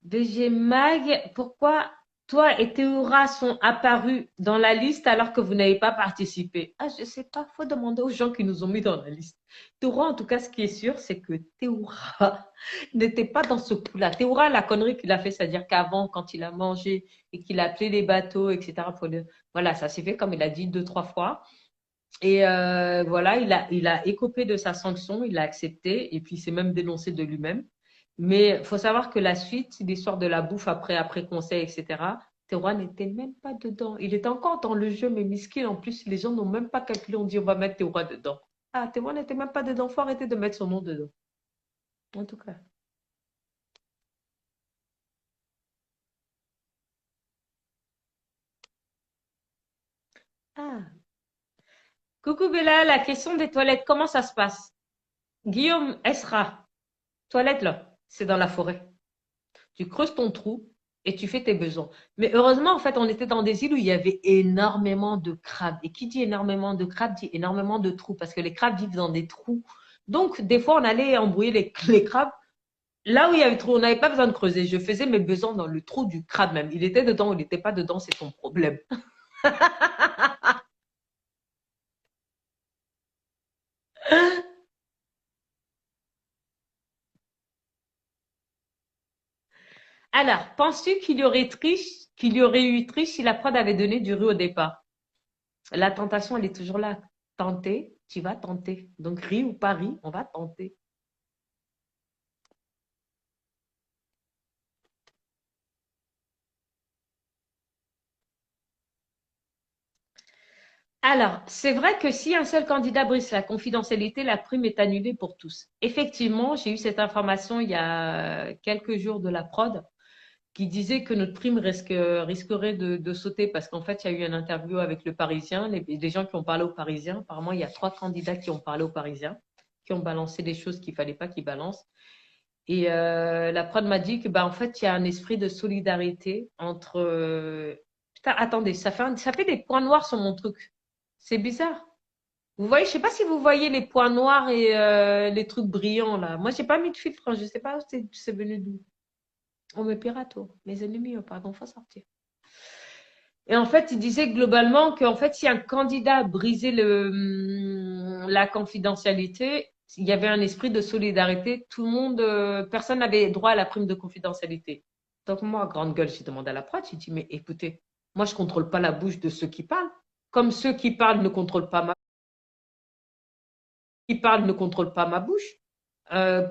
VG Mag, pourquoi toi et Théora sont apparus dans la liste alors que vous n'avez pas participé? Ah, je sais pas, faut demander aux gens qui nous ont mis dans la liste. Théora, en tout cas, ce qui est sûr, c'est que Théora n'était pas dans ce coup-là. Théora, la connerie qu'il a fait, c'est-à-dire qu'avant, quand il a mangé et qu'il a appelé les bateaux, etc., voilà, ça s'est fait comme il a dit deux, trois fois. Et voilà, il a écopé de sa sanction, il a accepté, et puis il s'est même dénoncé de lui-même. Mais il faut savoir que la suite, l'histoire de la bouffe après conseil, etc., Terroir n'était même pas dedans. Il était encore dans le jeu, mais miskin, en plus, les gens n'ont même pas calculé, on dit on va mettre Terroir dedans. Ah, Terroir n'était même pas dedans, faut arrêter de mettre son nom dedans. En tout cas. Ah. Coucou Bella, la question des toilettes, comment ça se passe? Guillaume Esra, toilette là, c'est dans la forêt. Tu creuses ton trou et tu fais tes besoins. Mais heureusement, en fait, on était dans des îles où il y avait énormément de crabes. Et qui dit énormément de crabes dit énormément de trous parce que les crabes vivent dans des trous. Donc, des fois, on allait embrouiller les crabes. Là où il y avait trop, on n'avait pas besoin de creuser. Je faisais mes besoins dans le trou du crabe même. Il était dedans ou il n'était pas dedans, c'est ton problème. Alors, penses-tu qu'il y aurait eu triche si la prod avait donné du riz au départ? La tentation, elle est toujours là. Tenter, tu vas tenter. Donc, riz ou pas riz, on va tenter. Alors, c'est vrai que si un seul candidat brise la confidentialité, la prime est annulée pour tous. Effectivement, j'ai eu cette information il y a quelques jours de la prod qui disait que notre prime risquerait de sauter parce qu'en fait, il y a eu une interview avec le Parisien, des gens qui ont parlé aux Parisiens. Apparemment, il y a trois candidats qui ont parlé aux Parisiens, qui ont balancé des choses qu'il fallait pas qu'ils balancent. Et la prod m'a dit que, bah, en fait, il y a un esprit de solidarité entre. Putain, attendez, ça fait des points noirs sur mon truc. C'est bizarre. Vous voyez, je sais pas si vous voyez les points noirs et les trucs brillants là. Moi, j'ai pas mis de filtre, hein, je sais pas où c'est venu d'où. On me pirate, oh. Mes ennemis, oh, pardon, faut sortir. Et en fait, il disait globalement qu'en fait, si un candidat brisait la confidentialité, il y avait un esprit de solidarité. Tout le monde, personne n'avait droit à la prime de confidentialité. Donc moi, grande gueule, j'ai demandé à la prod, j'ai dit, mais écoutez, moi, je contrôle pas la bouche de ceux qui parlent. Comme ceux qui parlent ne contrôlent pas ma bouche.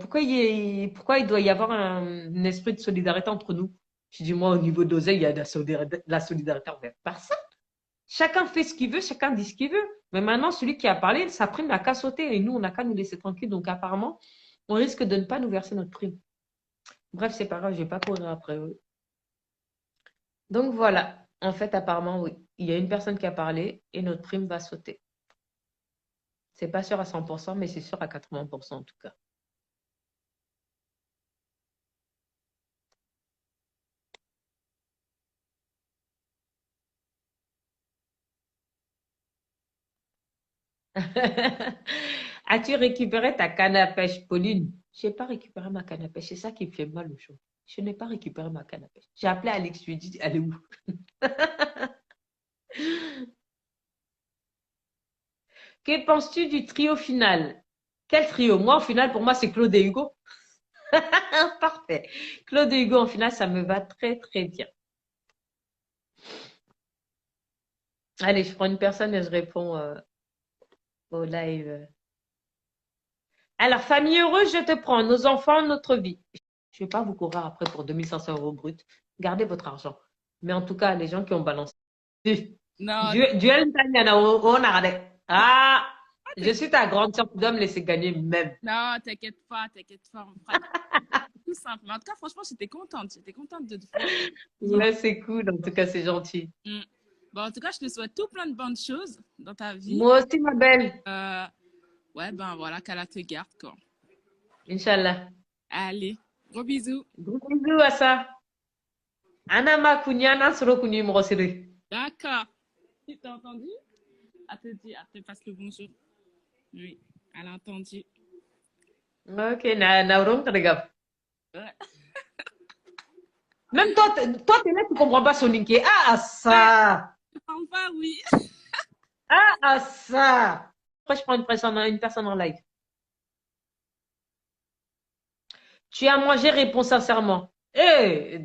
Pourquoi il doit y avoir un esprit de solidarité entre nous? Je dis, moi, au niveau d'oseille, il y a de la solidarité envers personne. Chacun fait ce qu'il veut, chacun dit ce qu'il veut. Mais maintenant, celui qui a parlé, sa prime n'a qu'à sauter et nous, on n'a qu'à nous laisser tranquille. Donc, apparemment, on risque de ne pas nous verser notre prime. Bref, c'est pas grave, je vais pas courir après eux. Donc, voilà. En fait, apparemment, oui. Il y a une personne qui a parlé et notre prime va sauter. C'est pas sûr à 100%, mais c'est sûr à 80% en tout cas. As-tu récupéré ta canne à pêche, Pauline? Je n'ai pas récupéré ma canne à pêche. C'est ça qui me fait mal au chaud. Je n'ai pas récupéré ma canne à pêche. J'ai appelé Alex, je lui ai dit, elle est où? Que penses-tu du trio final? Quel trio? Moi, au final, pour moi, c'est Claude et Hugo. Parfait. Claude et Hugo, en finale, ça me va très, très bien. Allez, je prends une personne et je réponds au live. Alors, famille heureuse, je te prends. Nos enfants, notre vie. Je ne vais pas vous courir après pour 2500 € brut. Gardez votre argent. Mais en tout cas, les gens qui ont balancé. Non, Duel Tanyana, on a. Ah, ah, je suis ta grande sœur, tu dois me laisser gagner même. non, t'inquiète pas, on fera tout simple. Mais en tout cas, franchement, j'étais contente de te voir. Ouais, c'est cool, en tout cas, c'est gentil. Mm. Bon, en tout cas, je te souhaite tout plein de bonnes choses dans ta vie. Moi aussi, ma belle. Euh, ouais, ben voilà, qu'elle te garde, quoi. Inch'Allah. Allez, gros bisous. Gros bisous à ça. Anama kunyana soro kunyi mrosiri. D'accord. Tu t'as entendu? Elle te passe le bonjour. Oui, elle a entendu. Ok, na urong tergap. Ouais. Même toi, toi, t'es là, tu comprends pas soninké. Ah, Ouais, ça. je parle pas, oui. Ah, ça. Après, je prends une personne en live. Tu as mangé, réponds sincèrement. Eh,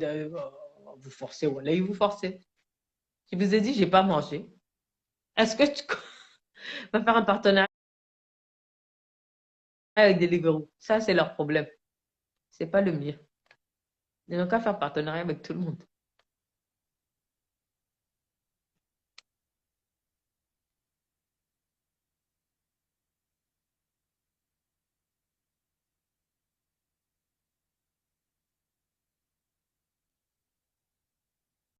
vous forcez, voilà, vous forcez. Je vous ai dit, j'ai pas mangé. Est-ce que tu vas faire un partenariat avec des Deliveroo? Ça, c'est leur problème. C'est pas le mien. Ils n'ont qu'à faire partenariat avec tout le monde.